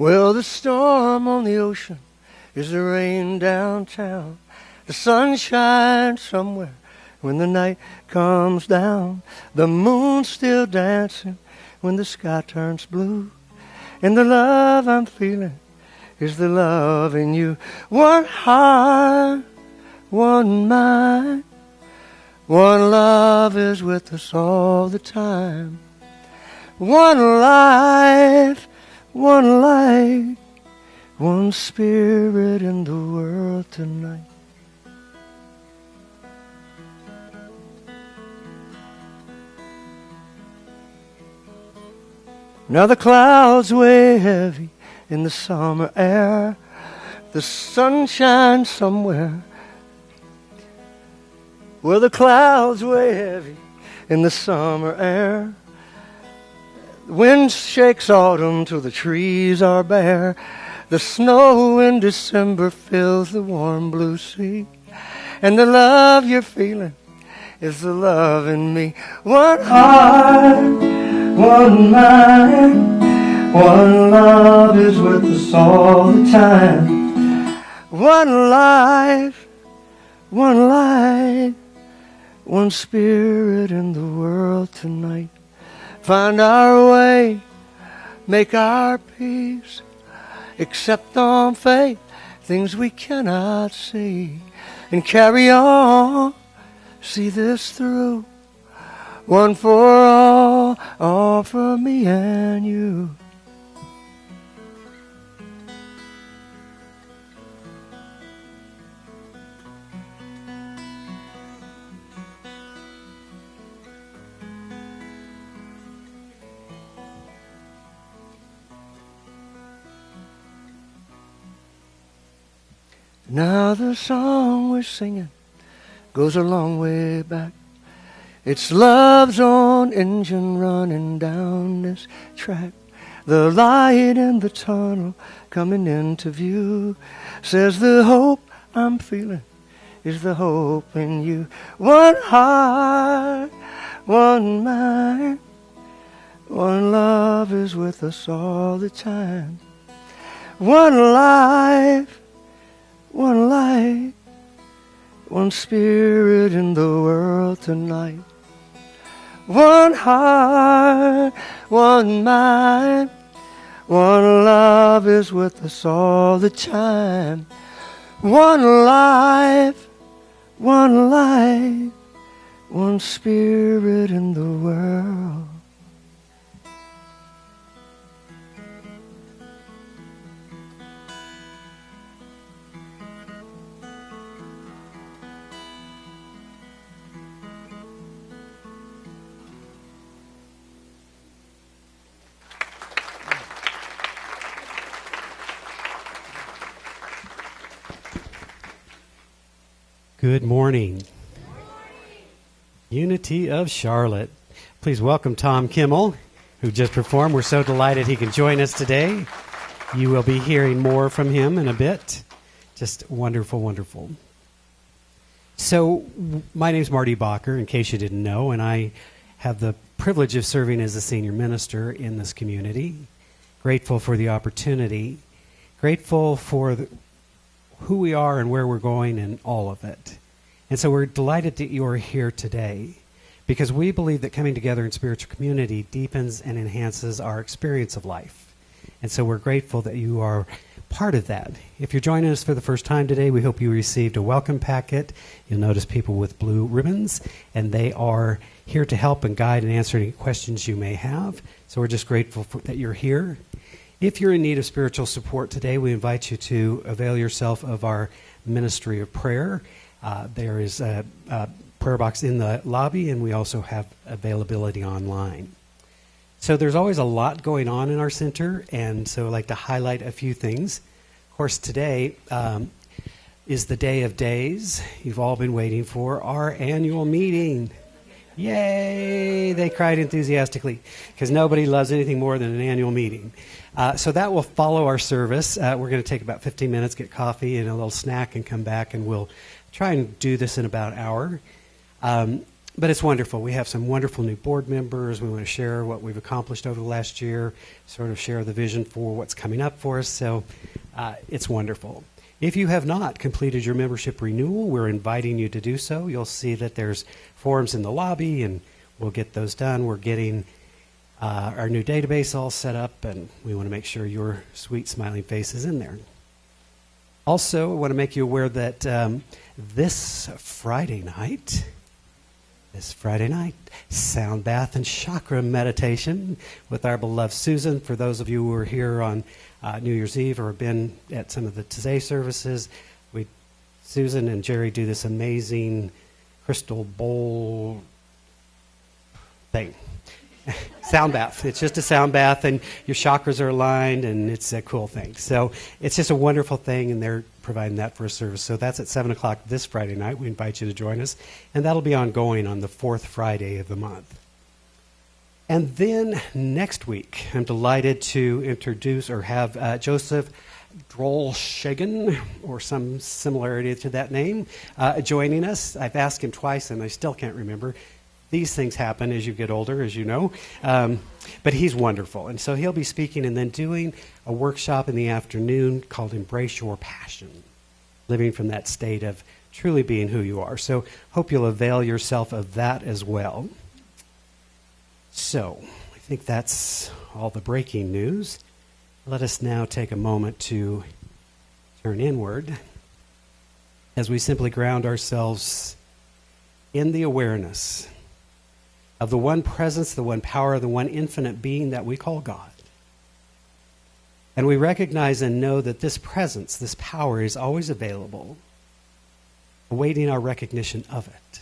Well, the storm on the ocean is the rain downtown. The sun shines somewhere when the night comes down. The moon's still dancing when the sky turns blue. And the love I'm feeling is the love in you. One heart, one mind, one love is with us all the time. One life, one light, one spirit in the world tonight. Now the clouds weigh heavy in the summer air. The sun shines somewhere. Well, the clouds weigh heavy in the summer air. The wind shakes autumn till the trees are bare. The snow in December fills the warm blue sea. And the love you're feeling is the love in me. One heart, one mind, one love is with us all the time. One life, one light, one spirit in the world tonight. Find our way, make our peace, accept on faith things we cannot see, and carry on, see this through. One for all for me and you. Now the song we're singing goes a long way back. It's love's own engine running down this track. The light in the tunnel coming into view says the hope I'm feeling is the hope in you. One heart, one mind, one love is with us all the time. One life, one light, one spirit in the world tonight. One heart, one mind, one love is with us all the time. One life, one light, one spirit in the world. Good morning. Unity of Charlotte. Please welcome Tom Kimmel, who just performed. We're so delighted he can join us today. You will be hearing more from him in a bit. Just wonderful, wonderful. So, my name's Marty Bacher, in case you didn't know, and I have the privilege of serving as a senior minister in this community. Grateful for the opportunity. Grateful for who we are and where we're going and all of it. And so we're delighted that you are here today because we believe that coming together in spiritual community deepens and enhances our experience of life. And so we're grateful that you are part of that. If you're joining us for the first time today, we hope you received a welcome packet. You'll notice people with blue ribbons, and they are here to help and guide and answer any questions you may have. So we're just grateful that you're here. If you're in need of spiritual support today, we invite you to avail yourself of our ministry of prayer. There is a prayer box in the lobby, and we also have availability online. So there's always a lot going on in our center, and so I'd like to highlight a few things. Of course, today is the day of days. You've all been waiting for our annual meeting. Yay! They cried enthusiastically because nobody loves anything more than an annual meeting. So that will follow our service. We're going to take about 15 minutes, get coffee and a little snack, and come back, and we'll try and do this in about an hour. But it's wonderful. We have some wonderful new board members. We want to share what we've accomplished over the last year, sort of share the vision for what's coming up for us. So it's wonderful. If you have not completed your membership renewal, we're inviting you to do so. You'll see that there's forms in the lobby, and we'll get those done. We're getting our new database all set up, and we want to make sure your sweet smiling face is in there. Also, I want to make you aware that this Friday night, sound bath and chakra meditation with our beloved Susan. For those of you who are here on New Year's Eve or have been at some of the Today services, Susan and Jerry do this amazing crystal bowl thing. Sound bath. It's just a sound bath, and your chakras are aligned, and it's a cool thing. So it's just a wonderful thing, and they're providing that for a service. So that's at 7 o'clock this Friday night. We invite you to join us, and that'll be ongoing on the fourth Friday of the month. And then next week, I'm delighted to introduce or have Joseph Drollshagen, or some similarity to that name, joining us. I've asked him twice, and I still can't remember. These things happen as you get older, as you know. But he's wonderful. And so he'll be speaking and then doing a workshop in the afternoon called Embrace Your Passion, living from that state of truly being who you are. So hope you'll avail yourself of that as well. So I think that's all the breaking news. Let us now take a moment to turn inward as we simply ground ourselves in the awareness of the one presence, the one power, the one infinite being that we call God. And we recognize and know that this presence, this power is always available, awaiting our recognition of it.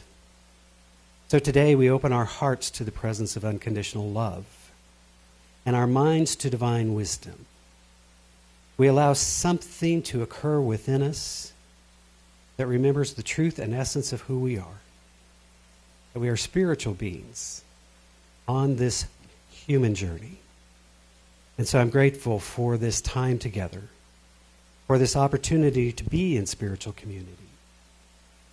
So today we open our hearts to the presence of unconditional love and our minds to divine wisdom. We allow something to occur within us that remembers the truth and essence of who we are. That we are spiritual beings on this human journey. And so I'm grateful for this time together, for this opportunity to be in spiritual community.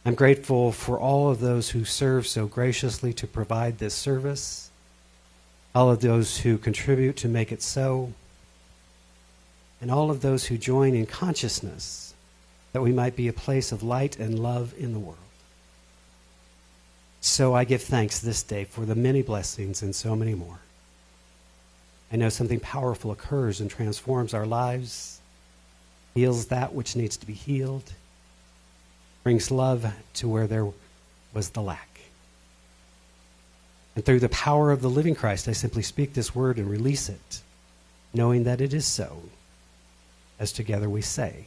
I'm grateful for all of those who serve so graciously to provide this service, all of those who contribute to make it so, and all of those who join in consciousness that we might be a place of light and love in the world. So I give thanks this day for the many blessings and so many more. I know something powerful occurs and transforms our lives, heals that which needs to be healed, brings love to where there was the lack. And through the power of the living Christ, I simply speak this word and release it, knowing that it is so, as together we say,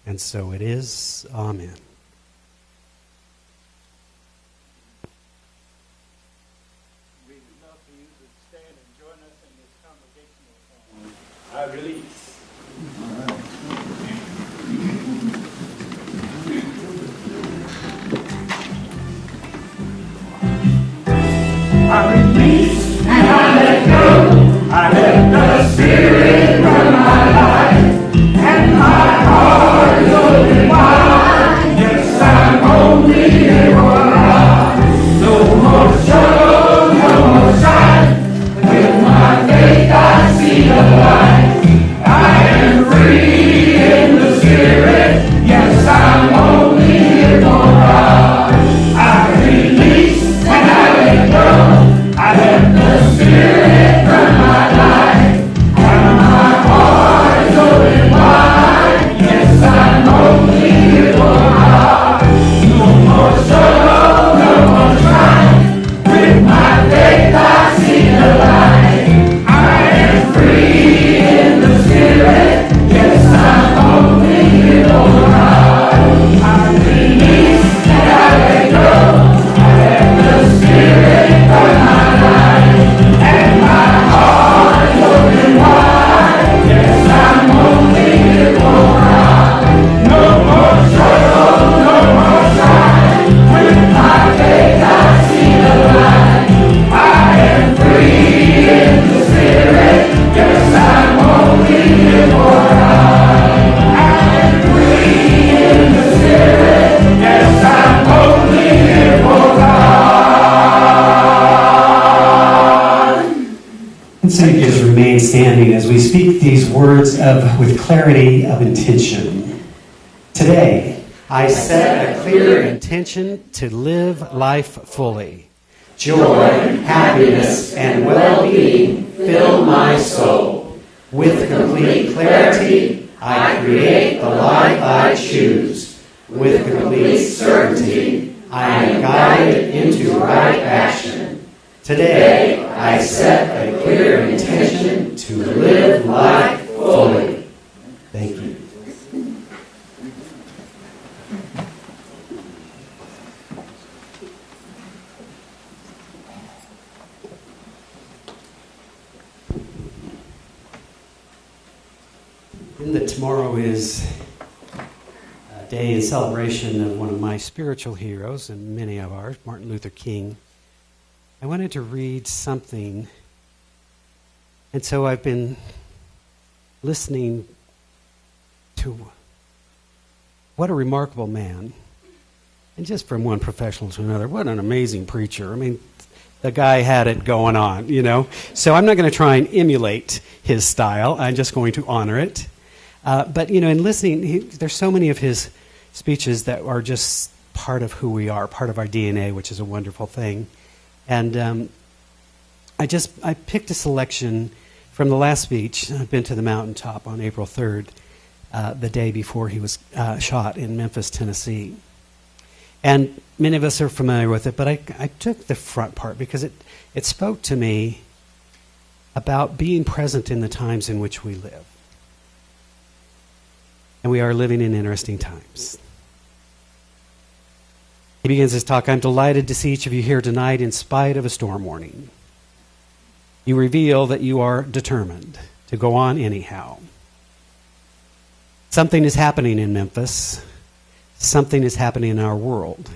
and so it is. Amen. I release. I release and I let go. I let the Spirit run my life, and my heart is open wide. speak these words with clarity of intention. Today, I set a clear intention to live life fully. Joy, happiness, and well-being fill my soul. With complete clarity, I create the life I choose. With complete certainty, I am guided into right action. Today, I set a clear intention to live life fully. Thank you. That tomorrow is a day in celebration of one of my spiritual heroes and many of ours, Martin Luther King. I wanted to read something, and so I've been listening to what a remarkable man, and just from one professional to another, what an amazing preacher. I mean, the guy had it going on, you know. So I'm not going to try and emulate his style. I'm just going to honor it. But, you know, in listening, there's so many of his speeches that are just part of who we are, part of our DNA, which is a wonderful thing. And I picked a selection from the last speech. I've been to the mountaintop on April 3rd, the day before he was shot in Memphis, Tennessee. And many of us are familiar with it, but I took the front part because it spoke to me about being present in the times in which we live. And we are living in interesting times. He begins his talk, I'm delighted to see each of you here tonight in spite of a storm warning. You reveal that you are determined to go on anyhow. Something is happening in Memphis. Something is happening in our world.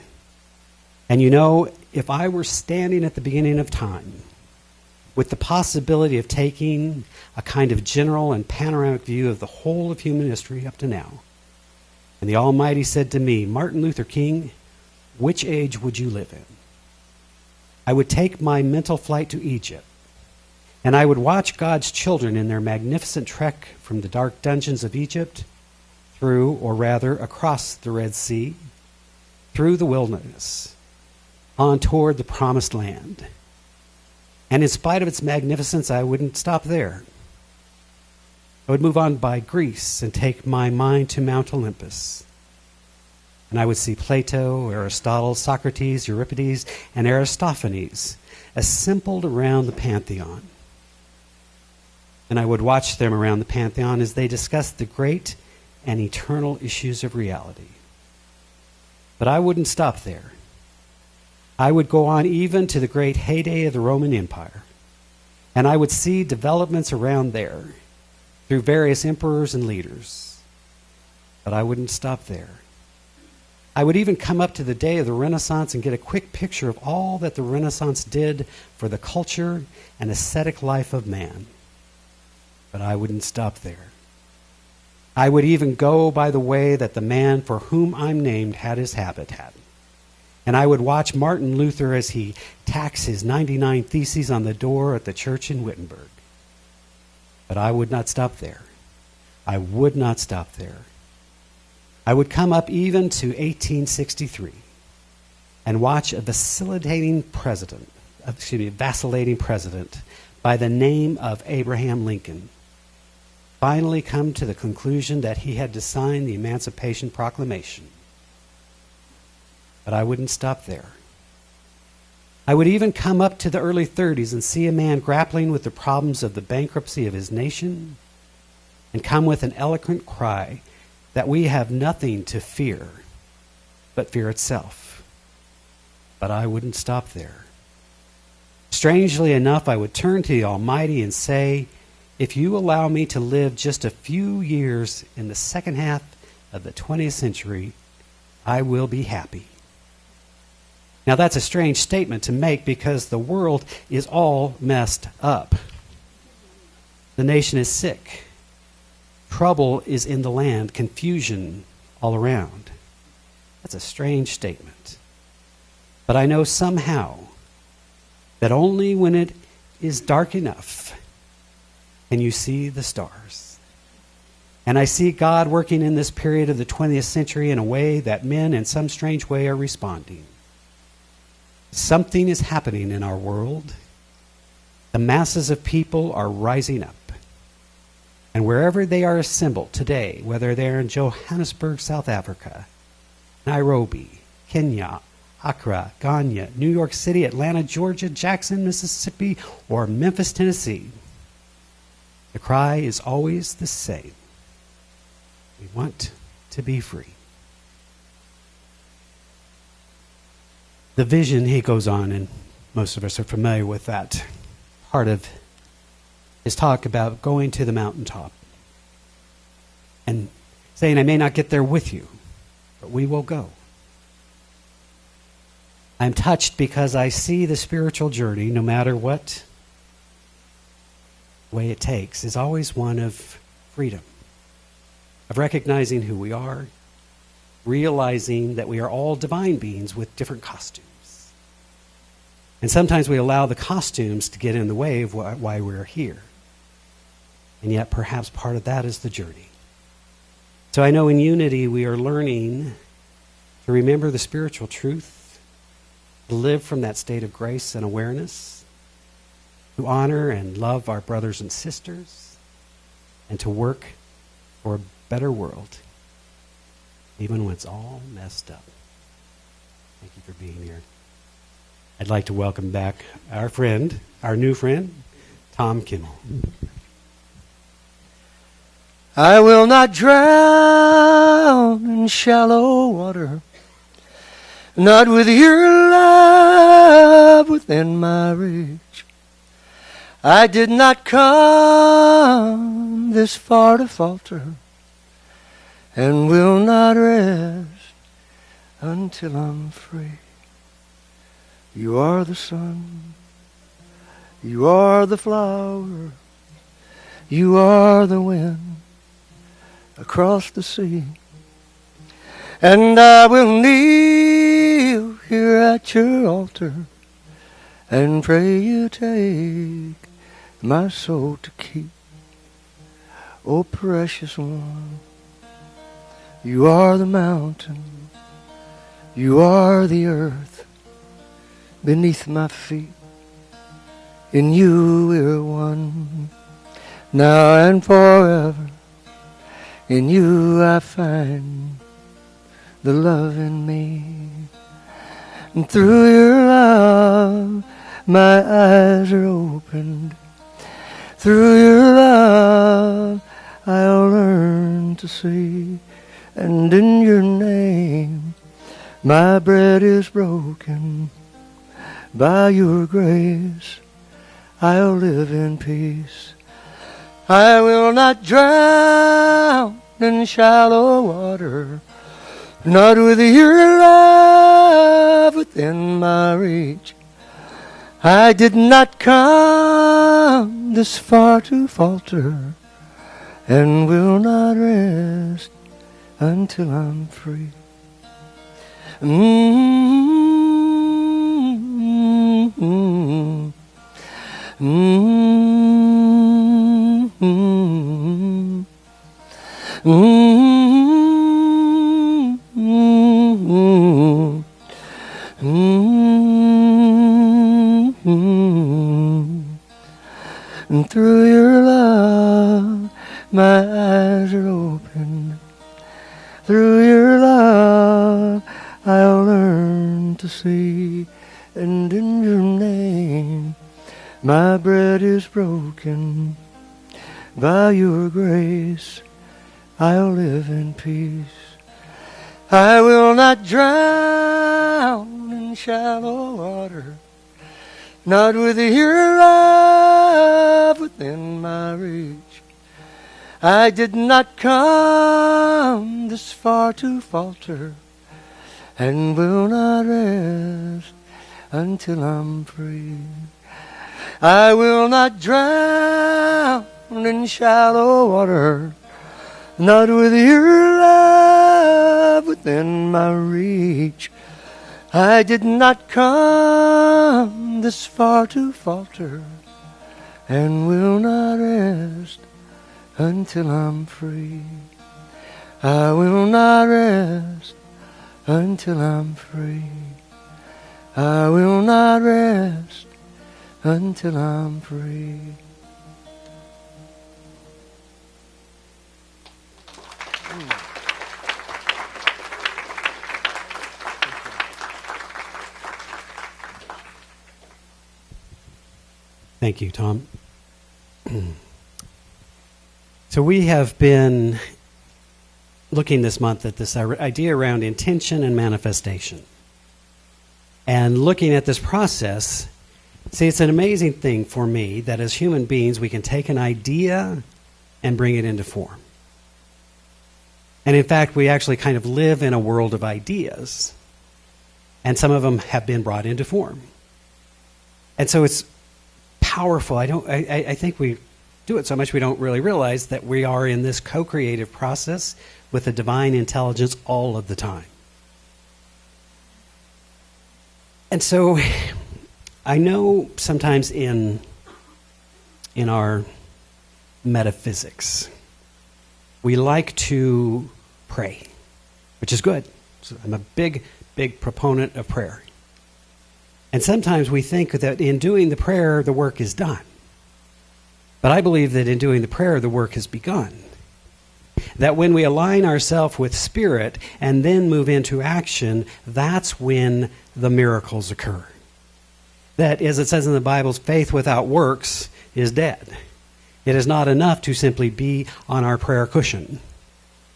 And you know, if I were standing at the beginning of time with the possibility of taking a kind of general and panoramic view of the whole of human history up to now, and the Almighty said to me, Martin Luther King, which age would you live in? I would take my mental flight to Egypt, and I would watch God's children in their magnificent trek from the dark dungeons of Egypt through, or rather across the Red Sea, through the wilderness, on toward the promised land. And in spite of its magnificence, I wouldn't stop there. I would move on by Greece and take my mind to Mount Olympus. And I would see Plato, Aristotle, Socrates, Euripides, and Aristophanes assembled around the Pantheon. And I would watch them around the Pantheon as they discussed the great and eternal issues of reality. But I wouldn't stop there. I would go on even to the great heyday of the Roman Empire, and I would see developments around there through various emperors and leaders. But I wouldn't stop there. I would even come up to the day of the Renaissance and get a quick picture of all that the Renaissance did for the culture and aesthetic life of man. But I wouldn't stop there. I would even go by the way that the man for whom I'm named had his habitat. And I would watch Martin Luther as he tacks his 99 Theses on the door at the church in Wittenberg. But I would not stop there. I would not stop there. I would come up even to 1863 and watch a vacillating president by the name of Abraham Lincoln finally come to the conclusion that he had to sign the Emancipation Proclamation. But I wouldn't stop there. I would even come up to the early 30s and see a man grappling with the problems of the bankruptcy of his nation and come with an eloquent cry that we have nothing to fear but fear itself. But I wouldn't stop there. Strangely enough, I would turn to the Almighty and say, if you allow me to live just a few years in the second half of the 20th century, I will be happy. Now, that's a strange statement to make because the world is all messed up. The nation is sick. Trouble is in the land, confusion all around. That's a strange statement. But I know somehow that only when it is dark enough Can you see the stars? And I see God working in this period of the 20th century in a way that men, in some strange way, are responding. Something is happening in our world. The masses of people are rising up. And wherever they are assembled today, whether they're in Johannesburg, South Africa, Nairobi, Kenya, Accra, Ghana, New York City, Atlanta, Georgia, Jackson, Mississippi, or Memphis, Tennessee, the cry is always the same. We want to be free. The vision, he goes on, and most of us are familiar with that part of his talk about going to the mountaintop and saying, I may not get there with you, but we will go. I'm touched because I see the spiritual journey, no matter what way it takes, is always one of freedom, of recognizing who we are, realizing that we are all divine beings with different costumes. And sometimes we allow the costumes to get in the way of why we're here. And yet perhaps part of that is the journey. So I know in Unity we are learning to remember the spiritual truth, to live from that state of grace and awareness, to honor and love our brothers and sisters, and to work for a better world, even when it's all messed up. Thank you for being here. I'd like to welcome back our friend, our new friend, Tom Kimmel. I will not drown in shallow water, not with your love within my reach. I did not come this far to falter, and will not rest until I'm free. You are the sun, you are the flower, you are the wind across the sea, and I will kneel here at your altar and pray you take my soul to keep. Oh, precious one, you are the mountain, you are the earth beneath my feet. In you we're one, now and forever. In you I find the love in me. And through your love my eyes are opened. Through your love I'll learn to see. And in your name my bread is broken. By your grace I'll live in peace. I will not drown in shallow water, not with your love within my reach. I did not come this far to falter, and will not rest until I'm free. And through your love my eyes are open. Through your love I'll learn to see. And in your name my bread is broken. By your grace I'll live in peace. I will not drown in shallow water, not with your love within my reach. I did not come this far to falter, and will not rest until I'm free. I will not drown in shallow water, not with your love within my reach. I did not come this far to falter, and will not rest until I'm free. I will not rest until I'm free. I will not rest until I'm free. Thank you, Tom. So we have been looking this month at this idea around intention and manifestation. And looking at this process, see, it's an amazing thing for me that as human beings we can take an idea and bring it into form. And in fact, we actually kind of live in a world of ideas. And some of them have been brought into form. And so it's powerful. I think we do it so much we don't really realize that we are in this co-creative process with a divine intelligence all of the time. And so I know sometimes in our metaphysics, we like to pray, which is good. So I'm a big proponent of prayer. And sometimes we think that in doing the prayer, the work is done. But I believe that in doing the prayer, the work has begun. That when we align ourselves with Spirit and then move into action, that's when the miracles occur. That, as it says in the Bible, faith without works is dead. It is not enough to simply be on our prayer cushion.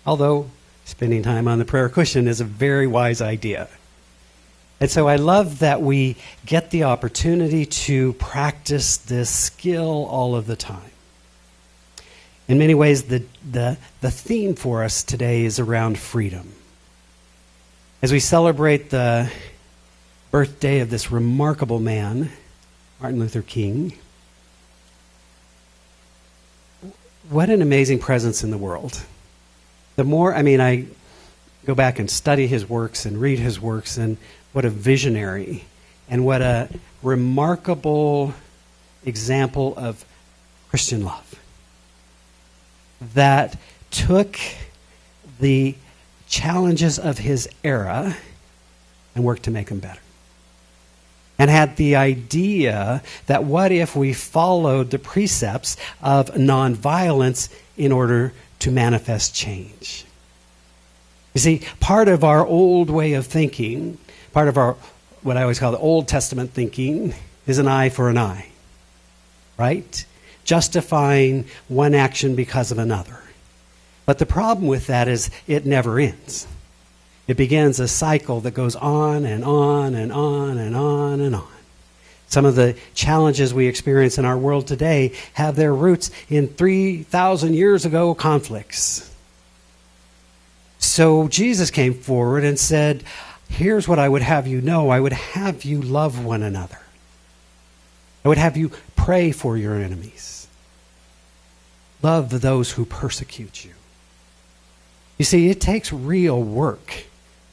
Although spending time on the prayer cushion is a very wise idea. And so I love that we get the opportunity to practice this skill all of the time. In many ways, the theme for us today is around freedom. As we celebrate the birthday of this remarkable man, Martin Luther King, what an amazing presence in the world. I go back and study his works and read his works, and what a visionary and what a remarkable example of Christian love that took the challenges of his era and worked to make them better. And had the idea that what if we followed the precepts of nonviolence in order to manifest change? You see, part of our old way of thinking, part of our, what I always call the Old Testament thinking, is an eye for an eye, right? Justifying one action because of another. But the problem with that is it never ends. It begins a cycle that goes on and on and on and on and on. Some of the challenges we experience in our world today have their roots in 3,000 years ago conflicts. So Jesus came forward and said, here's what I would have you know. I would have you love one another. I would have you pray for your enemies. Love those who persecute you. You see, it takes real work,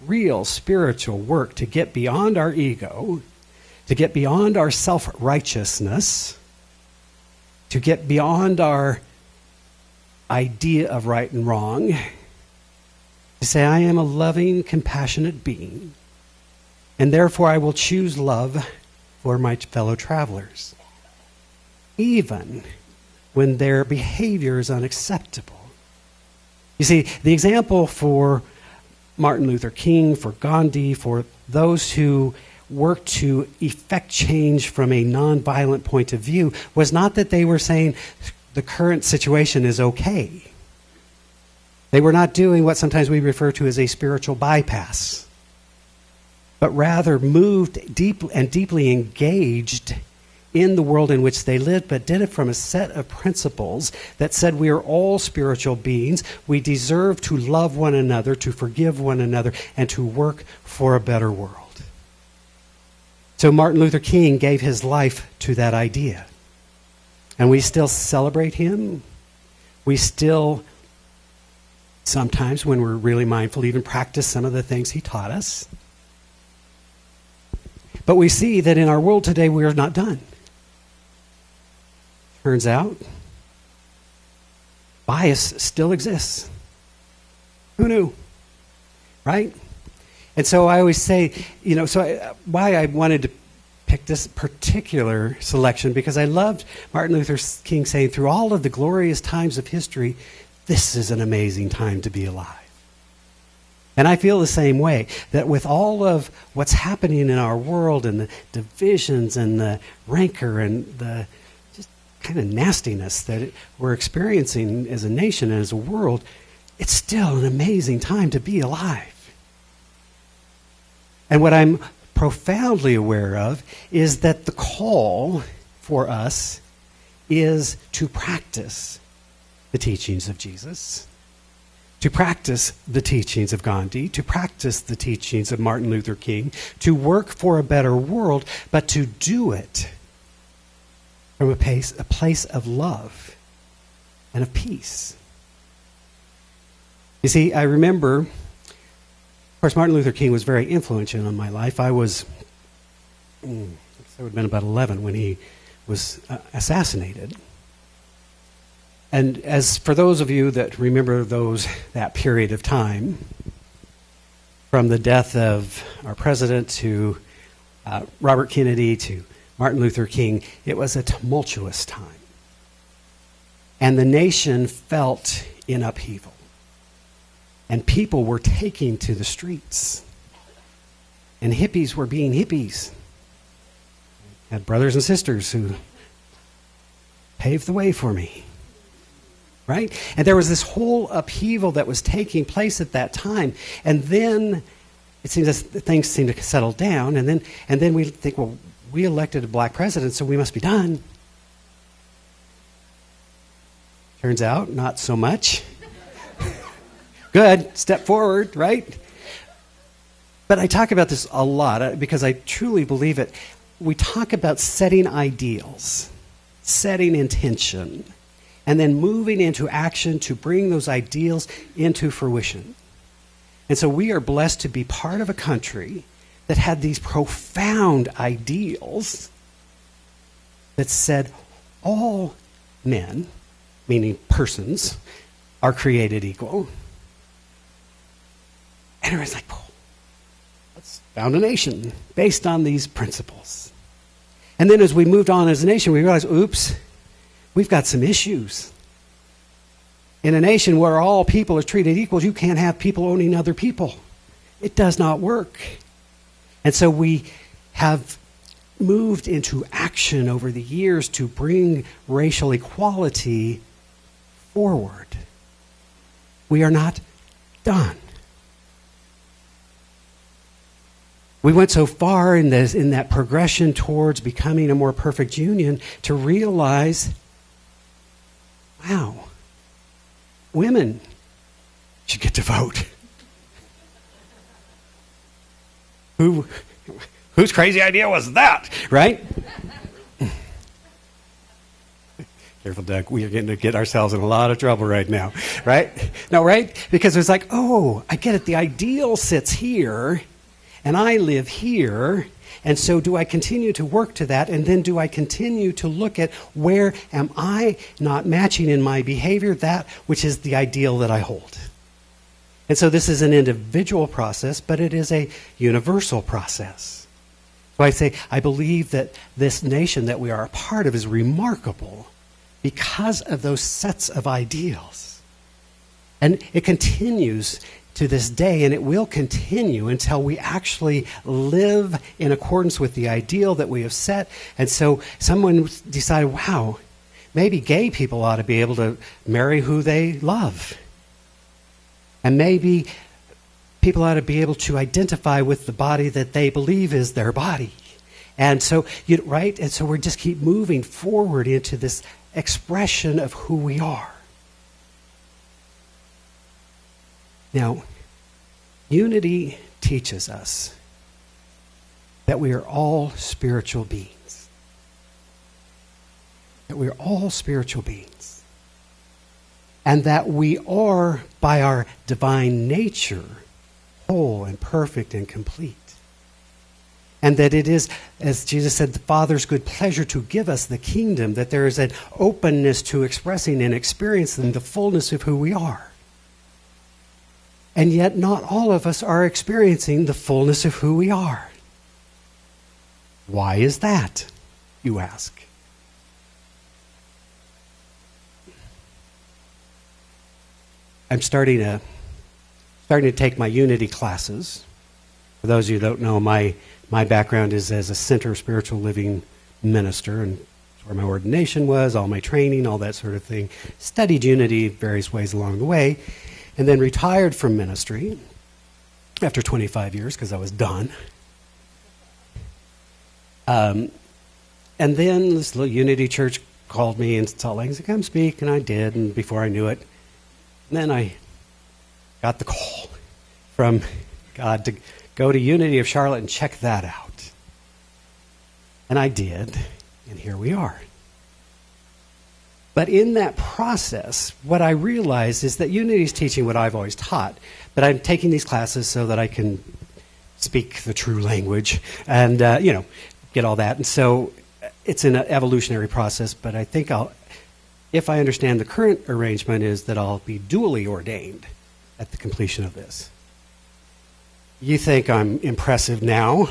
real spiritual work to get beyond our ego, to get beyond our self-righteousness, to get beyond our idea of right and wrong, to say, I am a loving, compassionate being, and therefore I will choose love for my fellow travelers, even when their behavior is unacceptable. You see, the example for Martin Luther King, for Gandhi, for those who worked to effect change from a nonviolent point of view was not that they were saying the current situation is okay. They were not doing what sometimes we refer to as a spiritual bypass, but rather moved deeply engaged in the world in which they lived, but did it from a set of principles that said we are all spiritual beings. We deserve to love one another, to forgive one another, and to work for a better world. So Martin Luther King gave his life to that idea. And we still celebrate him. We still, sometimes when we're really mindful, even practice some of the things he taught us. But we see that in our world today, we are not done. turns out, bias still exists. Who knew? Right? And so I always say, why I wanted to pick this particular selection, because I loved Martin Luther King saying, through all of the glorious times of history, this is an amazing time to be alive. And I feel the same way, that with all of what's happening in our world and the divisions and the rancor and the just kind of nastiness that we're experiencing as a nation and as a world, it's still an amazing time to be alive. And what I'm profoundly aware of is that the call for us is to practice the teachings of Jesus, to practice the teachings of Gandhi, to practice the teachings of Martin Luther King, to work for a better world, but to do it from a place of love and of peace. You see, I remember, of course, Martin Luther King was very influential in my life. I would have been about 11 when he was assassinated. And as for those of you that remember that period of time, from the death of our president to Robert Kennedy to Martin Luther King, it was a tumultuous time. And the nation felt in upheaval. And people were taking to the streets. And hippies were being hippies. I had brothers and sisters who paved the way for me. Right? And there was this whole upheaval that was taking place at that time. And then it seems as things seem to settle down. And then we think, well, we elected a black president, so we must be done. Turns out, not so much. Good, step forward, right? But I talk about this a lot because I truly believe it. We talk about setting ideals, setting intention, and then moving into action to bring those ideals into fruition. And so we are blessed to be part of a country that had these profound ideals that said all men, meaning persons, are created equal. And everyone's like, oh, let's found a nation based on these principles. And then as we moved on as a nation, we realized, oops, we've got some issues. In a nation where all people are treated equal, you can't have people owning other people. It does not work. And so we have moved into action over the years to bring racial equality forward. We are not done. We went so far in that progression towards becoming a more perfect union to realize, wow, women should get to vote. Whose crazy idea was that, right? Careful, Doug. We are going to get ourselves in a lot of trouble right now, right? No, right? Because it's like, oh, I get it. The ideal sits here, and I live here. And so do I continue to work to that? And then do I continue to look at where am I not matching in my behavior that which is the ideal that I hold? And so this is an individual process, but it is a universal process. So I say, I believe that this nation that we are a part of is remarkable because of those sets of ideals. And it continues to this day, and it will continue until we actually live in accordance with the ideal that we have set. And so someone decided, wow, maybe gay people ought to be able to marry who they love. And maybe people ought to be able to identify with the body that they believe is their body. And so, right? And so we just keep moving forward into this expression of who we are. Now, unity teaches us that we are all spiritual beings. That we are all spiritual beings. And that we are, by our divine nature, whole and perfect and complete. And that it is, as Jesus said, the Father's good pleasure to give us the kingdom, that there is an openness to expressing and experiencing the fullness of who we are. And yet not all of us are experiencing the fullness of who we are. Why is that, you ask? I'm starting to take my Unity classes. For those of you who don't know, my background is as a Center of Spiritual Living minister, and that's where my ordination was, all my training, all that sort of thing. Studied Unity various ways along the way, and then retired from ministry after 25 years because I was done. And then this little Unity church called me in Salt Lake and said, come speak, and I did, and before I knew it, then I got the call from God to go to Unity of Charlotte and check that out. And I did, and here we are. But in that process, what I realized is that Unity is teaching what I've always taught, but I'm taking these classes so that I can speak the true language and, get all that. And so it's an evolutionary process, but I think if I understand the current arrangement, is that I'll be duly ordained at the completion of this. You think I'm impressive now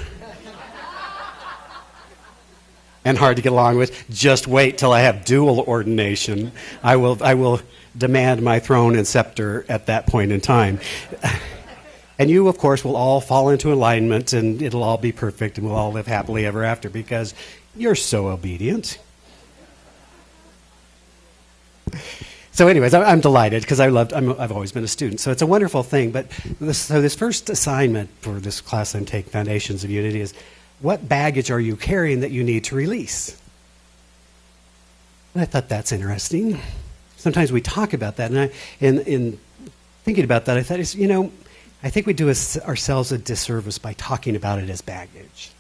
and hard to get along with? Just wait till I have dual ordination. I will demand my throne and scepter at that point in time. And you, of course, will all fall into alignment, and it'll all be perfect, and we'll all live happily ever after because you're so obedient. So anyways, I'm delighted because I've always been a student. So it's a wonderful thing. But this first assignment for this class I'm taking, Foundations of Unity, is what baggage are you carrying that you need to release? And I thought that's interesting. Sometimes we talk about that. And in thinking about that, I thought, I think we do ourselves a disservice by talking about it as baggage.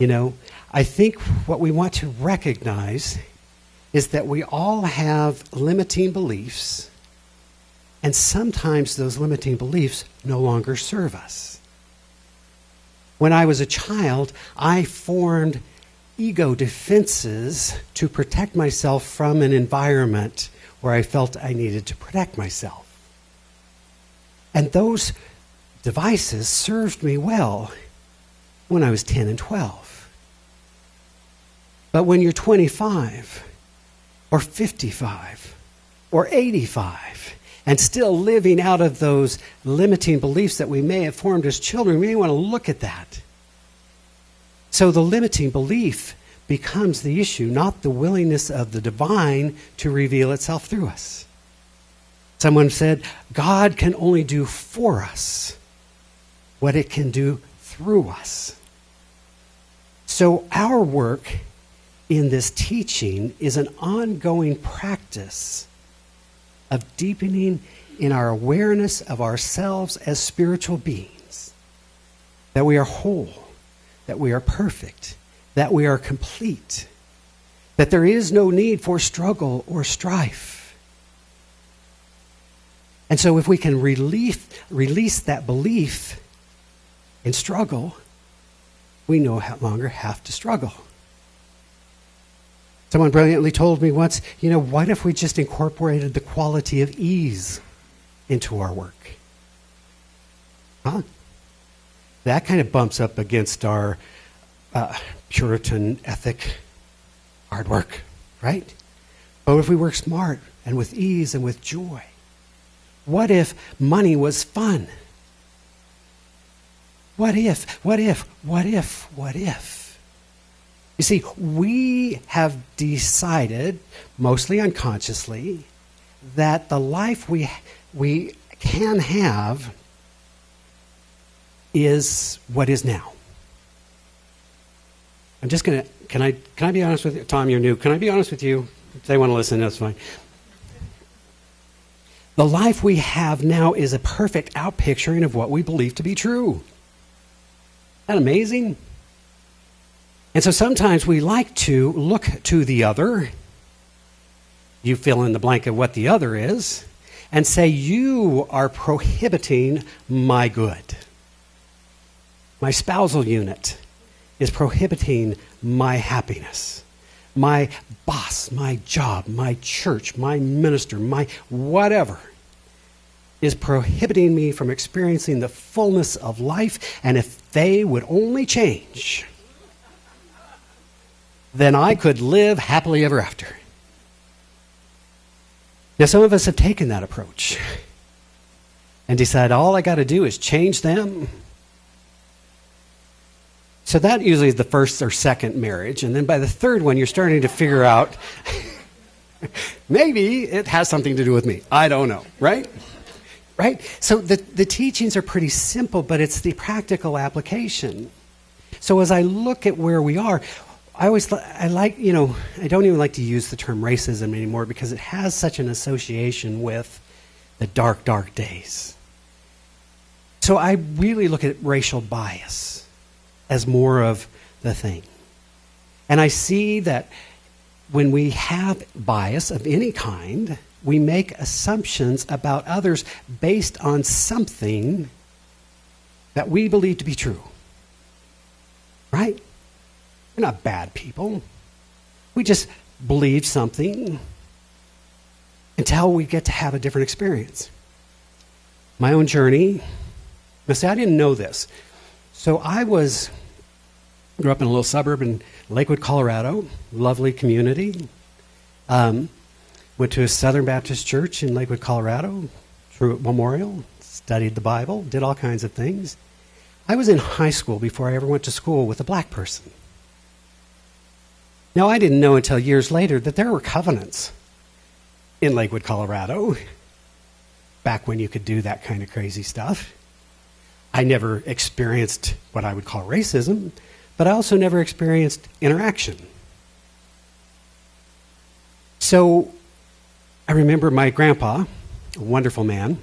I think what we want to recognize is that we all have limiting beliefs, and sometimes those limiting beliefs no longer serve us. When I was a child, I formed ego defenses to protect myself from an environment where I felt I needed to protect myself. And those devices served me well when I was 10 and 12. But when you're 25, or 55, or 85, and still living out of those limiting beliefs that we may have formed as children, we may want to look at that. So the limiting belief becomes the issue, not the willingness of the divine to reveal itself through us. Someone said, God can only do for us what it can do through us. So our work in this teaching is an ongoing practice of deepening in our awareness of ourselves as spiritual beings, that we are whole, that we are perfect, that we are complete, that there is no need for struggle or strife. And so if we can release that belief in struggle, we no longer have to struggle. Someone brilliantly told me once, what if we just incorporated the quality of ease into our work? Huh? That kind of bumps up against our Puritan ethic, hard work, right? But if we work smart and with ease and with joy, what if money was fun? What if? You see, we have decided, mostly unconsciously, that the life we can have is what is now. I'm just going to, can I be honest with you? Tom, you're new. Can I be honest with you? If they want to listen, that's fine. The life we have now is a perfect outpicturing of what we believe to be true. Isn't that amazing? And so sometimes we like to look to the other, you fill in the blank of what the other is, and say, you are prohibiting my good. My spousal unit is prohibiting my happiness. My boss, my job, my church, my minister, my whatever is prohibiting me from experiencing the fullness of life. And if they would only change, then I could live happily ever after. Now, some of us have taken that approach and decide all I got to do is change them. So that usually is the first or second marriage. And then by the third one, you're starting to figure out, maybe it has something to do with me. I don't know, right? Right? So the teachings are pretty simple, but it's the practical application. So as I look at where we are, I don't even like to use the term racism anymore because it has such an association with the dark, dark days. So I really look at racial bias as more of the thing. And I see that when we have bias of any kind, we make assumptions about others based on something that we believe to be true. Right? We're not bad people. We just believe something until we get to have a different experience. My own journey, now see, I didn't know this. So I grew up in a little suburb in Lakewood, Colorado, lovely community. Went to a Southern Baptist church in Lakewood, Colorado, Truett Memorial, studied the Bible, did all kinds of things. I was in high school before I ever went to school with a black person. Now, I didn't know until years later that there were covenants in Lakewood, Colorado, back when you could do that kind of crazy stuff. I never experienced what I would call racism, but I also never experienced interaction. So I remember my grandpa, a wonderful man,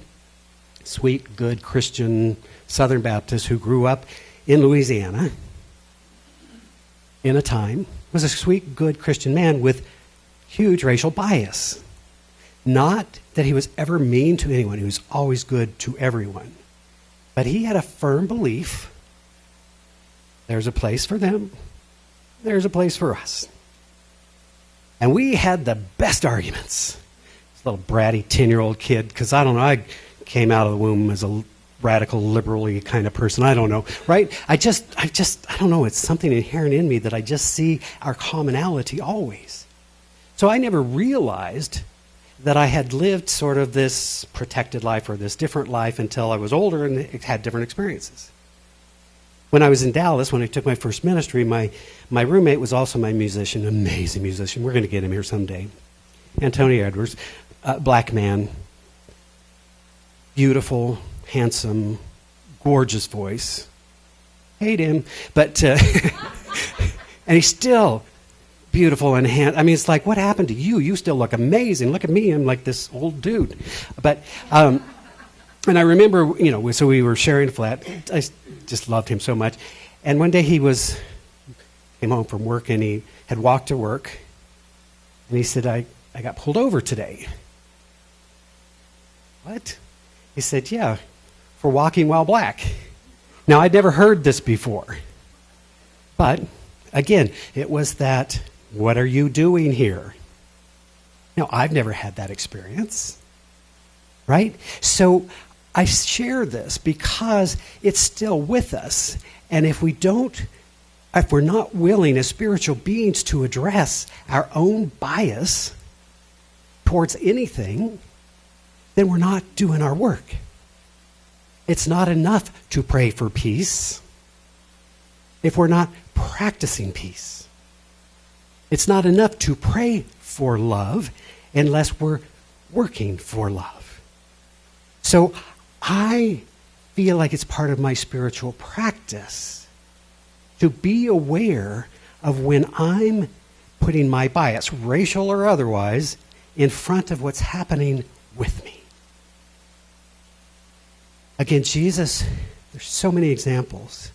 sweet, good Christian Southern Baptist who grew up in Louisiana in a time, was a sweet, good Christian man with huge racial bias. Not that he was ever mean to anyone. He was always good to everyone. But he had a firm belief there's a place for them, there's a place for us. And we had the best arguments. This little bratty 10-year-old kid, because I don't know, I came out of the womb as a radical, liberally kind of person. I don't know, right? I don't know. It's something inherent in me that I just see our commonality always. So I never realized that I had lived sort of this protected life or this different life until I was older and had different experiences. When I was in Dallas, when I took my first ministry, my roommate was also my musician, amazing musician. We're going to get him here someday. Antonio Edwards, black man, beautiful, handsome, gorgeous voice. Hate him, but and he's still beautiful and handsome. I mean, it's like, what happened to you? You still look amazing. Look at me. I'm like this old dude. But and I remember, so we were sharing a flat. I just loved him so much. And one day came home from work and he had walked to work. And he said, I got pulled over today. What? He said, yeah, for walking while black. Now, I'd never heard this before. But, again, it was that, what are you doing here? Now, I've never had that experience. Right? So, I share this because it's still with us. And if we're not willing as spiritual beings to address our own bias towards anything, then we're not doing our work. It's not enough to pray for peace if we're not practicing peace. It's not enough to pray for love unless we're working for love. So I feel like it's part of my spiritual practice to be aware of when I'm putting my bias, racial or otherwise, in front of what's happening with me. Again, Jesus, there's so many examples.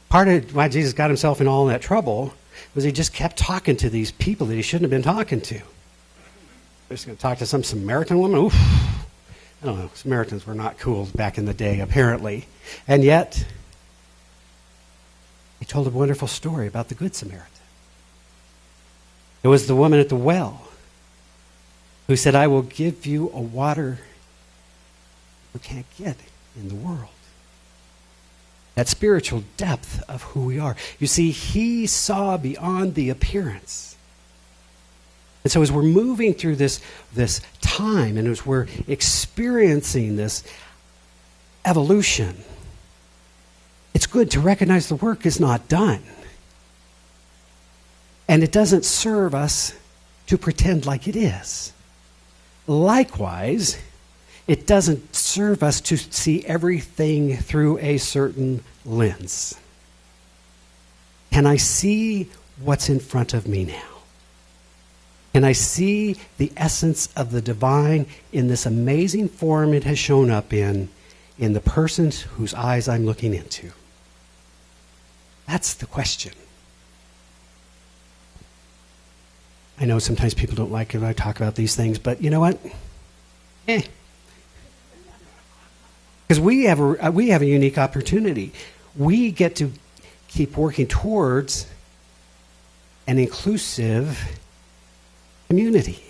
Part of why Jesus got himself in all that trouble was he just kept talking to these people that he shouldn't have been talking to. Just going to talk to some Samaritan woman? Oof. I don't know. Samaritans were not cool back in the day, apparently. And yet, He told a wonderful story about the Good Samaritan. It was the woman at the well who said, I will give you a water you can't get in the world. That spiritual depth of who we are. You see, he saw beyond the appearance. And so as we're moving through this time and as we're experiencing this evolution, it's good to recognize the work is not done. And it doesn't serve us to pretend like it is. Likewise, it doesn't serve us to see everything through a certain lens. Can I see what's in front of me now? Can I see the essence of the divine in this amazing form it has shown up in the person whose eyes I'm looking into? That's the question. I know sometimes people don't like it when I talk about these things, but you know what? Because we have a unique opportunity. We get to keep working towards an inclusive community.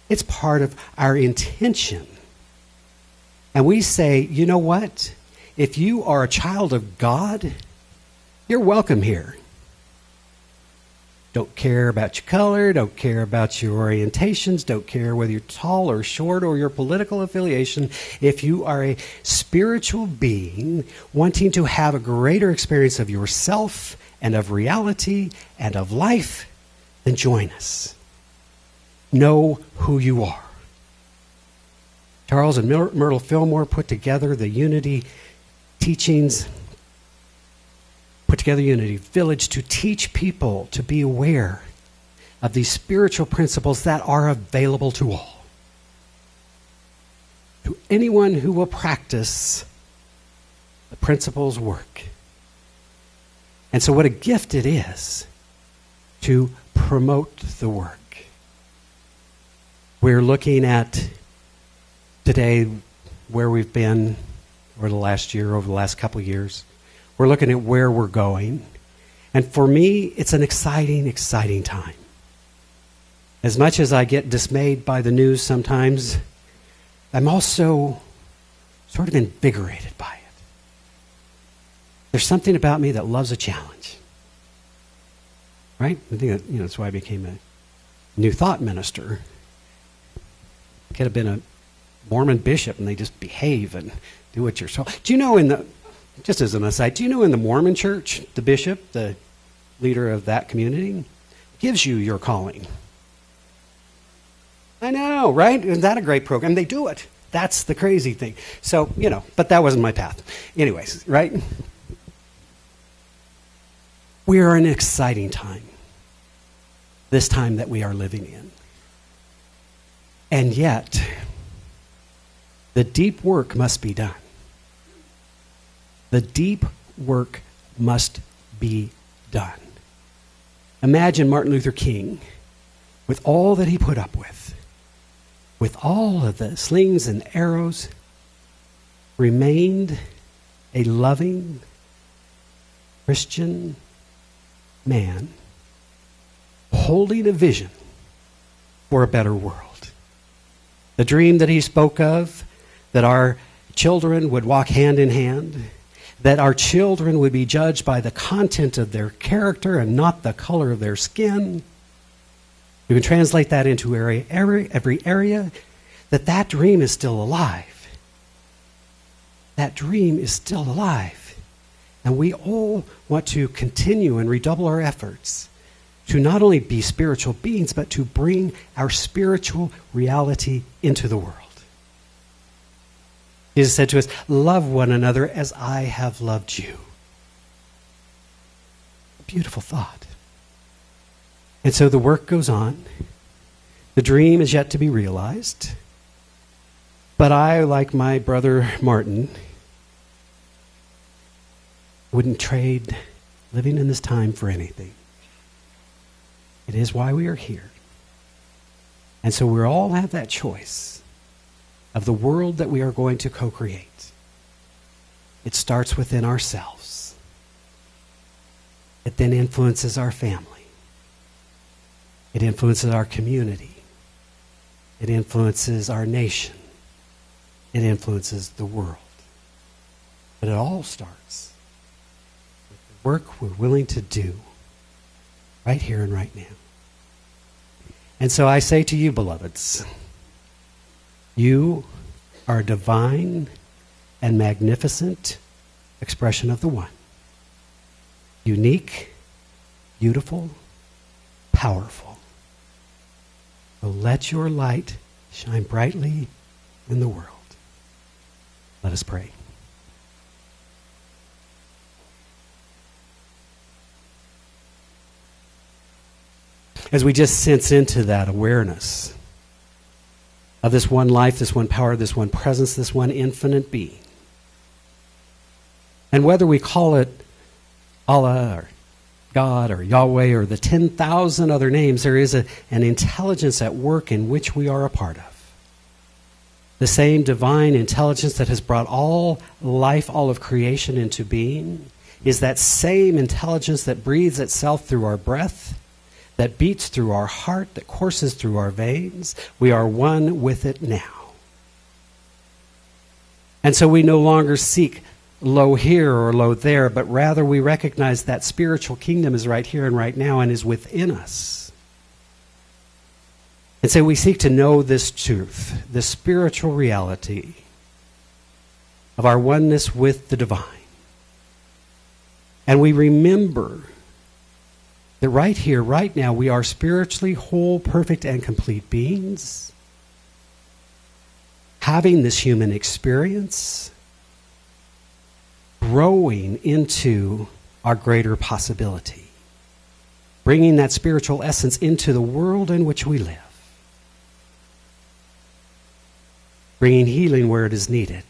It's part of our intention. And we say, you know what? If you are a child of God, you're welcome here. Don't care about your color, don't care about your orientations, don't care whether you're tall or short or your political affiliation. If you are a spiritual being wanting to have a greater experience of yourself and of reality and of life, then join us. Know who you are. Charles and Myrtle Fillmore put together the Unity teachings, put together Unity Village to teach people to be aware of these spiritual principles that are available to all. To anyone who will practice the principles work. And so what a gift it is to promote the work. We're looking at today where we've been over the last year, over the last couple of years. We're looking at where we're going. And for me, it's an exciting, exciting time. As much as I get dismayed by the news sometimes, I'm also sort of invigorated by it. There's something about me that loves a challenge. Right? I think that's why I became a New Thought minister. Could have been a Mormon bishop and they just behave and do what you're told. Do you know just as an aside, do you know in the Mormon church, the bishop, the leader of that community, gives you your calling? I know, right? Isn't that a great program? They do it. That's the crazy thing. So, but that wasn't my path. Anyways, right? We are in an exciting time. This time that we are living in. And yet, the deep work must be done. The deep work must be done. Imagine Martin Luther King, with all that he put up with all of the slings and arrows, remained a loving Christian man holding a vision for a better world. The dream that he spoke of, that our children would walk hand in hand, that our children would be judged by the content of their character and not the color of their skin. You can translate that into every area, that dream is still alive. That dream is still alive. And we all want to continue and redouble our efforts to not only be spiritual beings, but to bring our spiritual reality into the world. Jesus said to us, love one another as I have loved you. A beautiful thought. And so the work goes on. The dream is yet to be realized. But I, like my brother Martin, wouldn't trade living in this time for anything. It is why we are here. And so we all have that choice of the world that we are going to co-create. It starts within ourselves. It then influences our family. It influences our community. It influences our nation. It influences the world. But it all starts with the work we're willing to do right here and right now. And so I say to you, beloveds, you are a divine and magnificent expression of the One. Unique, beautiful, powerful. So let your light shine brightly in the world. Let us pray. As we just sense into that awareness of this one life, this one power, this one presence, this one infinite being. And whether we call it Allah or God or Yahweh or the 10,000 other names, there is an intelligence at work in which we are a part of. The same divine intelligence that has brought all life, all of creation into being, is that same intelligence that breathes itself through our breath, that beats through our heart, that courses through our veins. We are one with it now. And so we no longer seek low here or low there, but rather we recognize that spiritual kingdom is right here and right now and is within us. And so we seek to know this truth, this spiritual reality of our oneness with the divine. And we remember that right here, right now, we are spiritually whole, perfect, and complete beings, having this human experience, growing into our greater possibility, bringing that spiritual essence into the world in which we live, bringing healing where it is needed,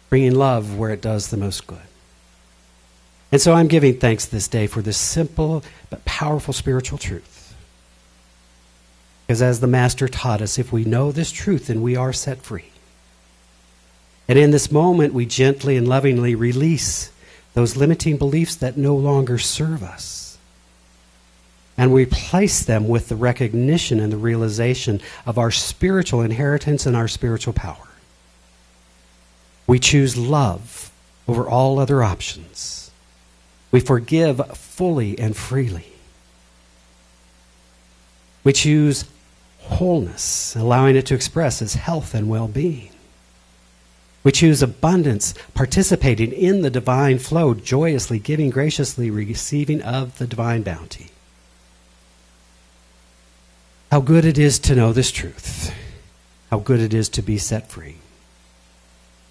bringing love where it does the most good. And so I'm giving thanks this day for this simple but powerful spiritual truth. Because as the Master taught us, if we know this truth, then we are set free. And in this moment, we gently and lovingly release those limiting beliefs that no longer serve us. And we replace them with the recognition and the realization of our spiritual inheritance and our spiritual power. We choose love over all other options. We forgive fully and freely. We choose wholeness, allowing it to express as health and well-being. We choose abundance, participating in the divine flow, joyously giving, graciously receiving of the divine bounty. How good it is to know this truth. How good it is to be set free.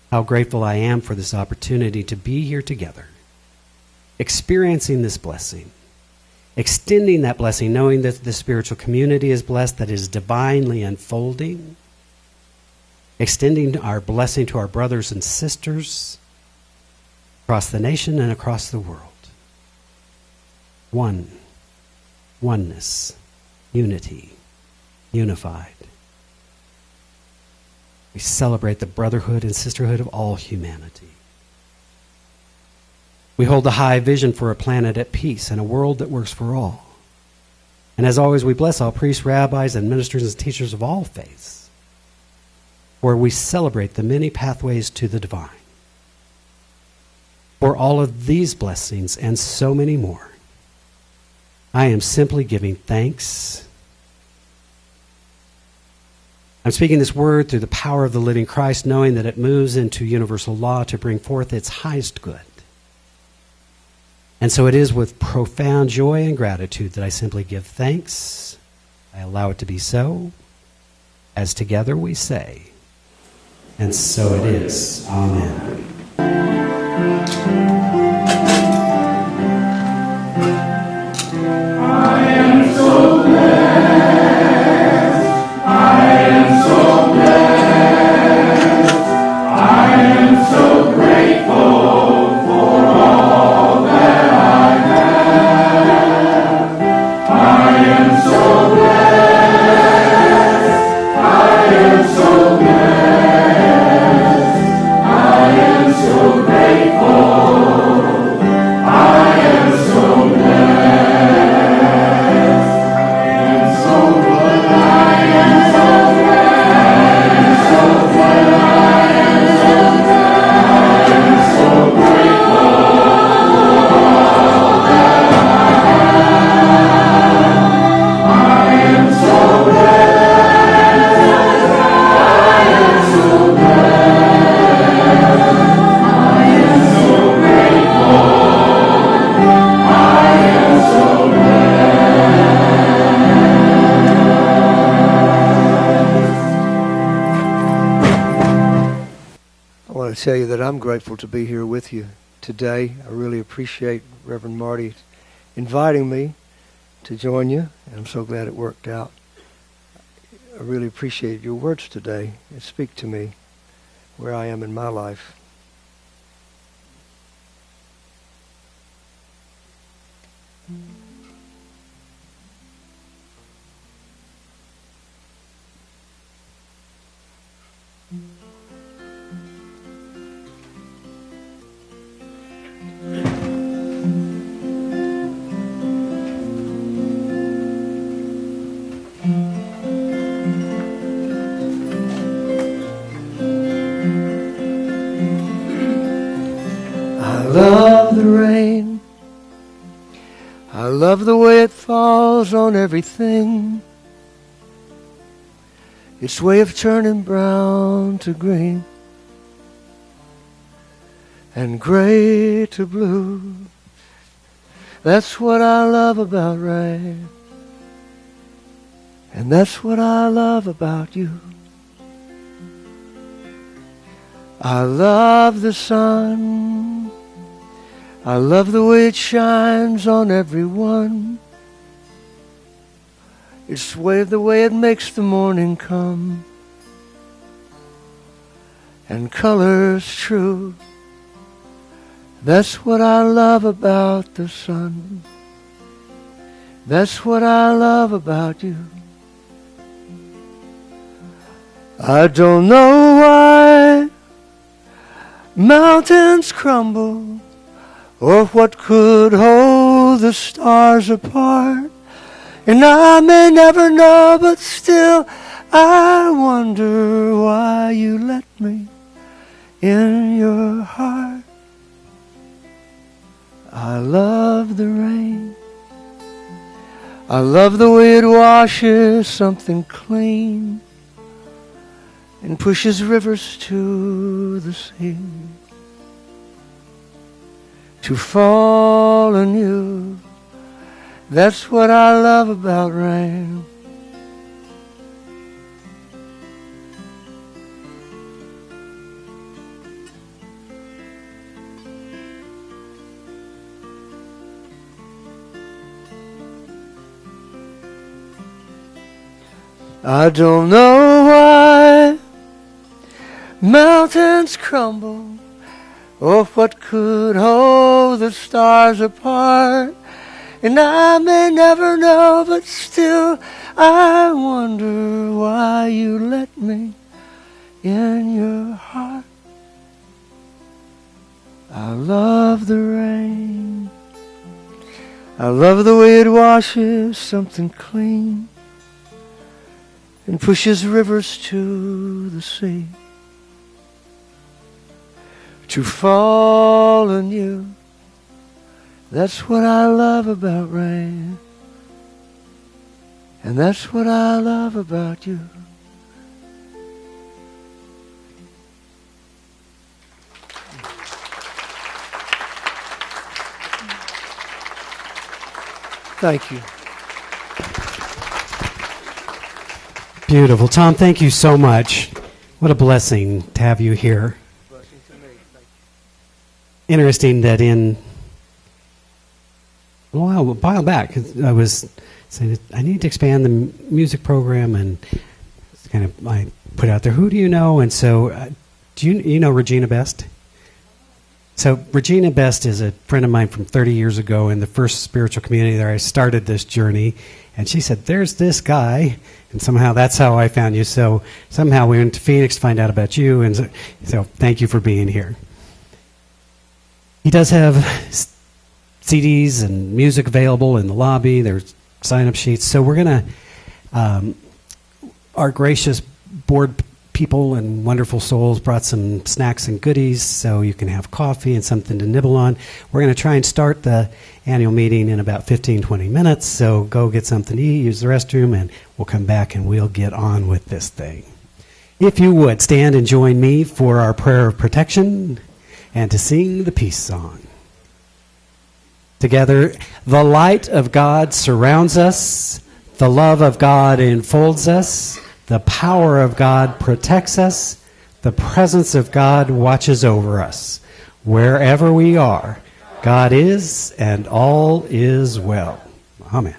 How grateful I am for this opportunity to be here together, experiencing this blessing, extending that blessing, knowing that the spiritual community is blessed, that is divinely unfolding, extending our blessing to our brothers and sisters across the nation and across the world. One, oneness, unity, unified. We celebrate the brotherhood and sisterhood of all humanity. We hold a high vision for a planet at peace and a world that works for all. And as always, we bless all priests, rabbis, and ministers and teachers of all faiths, where we celebrate the many pathways to the divine. For all of these blessings and so many more, I am simply giving thanks. I'm speaking this word through the power of the living Christ, knowing that it moves into universal law to bring forth its highest good. And so it is with profound joy and gratitude that I simply give thanks. I allow it to be so, as together we say, and so it is. Amen. I am so blessed. I am so blessed. I am so grateful for all that I have. I am so blessed. I am so blessed. I am so grateful. tell you that I'm grateful to be here with you today. I really appreciate Reverend Marty inviting me to join you, and I'm so glad it worked out. I really appreciate your words today. It speak to me where I am in my life. I love the rain. I love the way it falls on everything. Its way of turning brown to green and gray to blue. That's what I love about rain. And that's what I love about you. I love the sun. I love the way it shines on everyone. It's the way it makes the morning come. And colors true. That's what I love about the sun. That's what I love about you. I don't know why mountains crumble, or what could hold the stars apart. And I may never know, but still I wonder why you let me in your heart. I love the rain. I love the way it washes something clean and pushes rivers to the sea. To fall on you, that's what I love about rain. I don't know why mountains crumble, or what could hold the stars apart. And I may never know, but still I wonder why you let me in your heart. I love the rain. I love the way it washes something clean and pushes rivers to the sea. To fall on you, that's what I love about rain. And that's what I love about you. Thank you. Beautiful. Tom, thank you so much. What a blessing to have you here. Interesting that a while back, I was saying I need to expand the music program, and I put out there, who do you know? And so, do you know Regina Best? So Regina Best is a friend of mine from 30 years ago in the first spiritual community there. I started this journey, and she said, there's this guy, and somehow that's how I found you. So somehow we went to Phoenix to find out about you, and so thank you for being here. He does have CDs and music available in the lobby. There's sign-up sheets. So we're going to, our gracious board people and wonderful souls brought some snacks and goodies so you can have coffee and something to nibble on. We're going to try and start the annual meeting in about 15, 20 minutes. So go get something to eat, use the restroom, and we'll come back and we'll get on with this thing. If you would, stand and join me for our prayer of protection and to sing the peace song. Together, the light of God surrounds us, the love of God enfolds us, the power of God protects us, The presence of God watches over us. Wherever we are, God is, and all is well. Amen.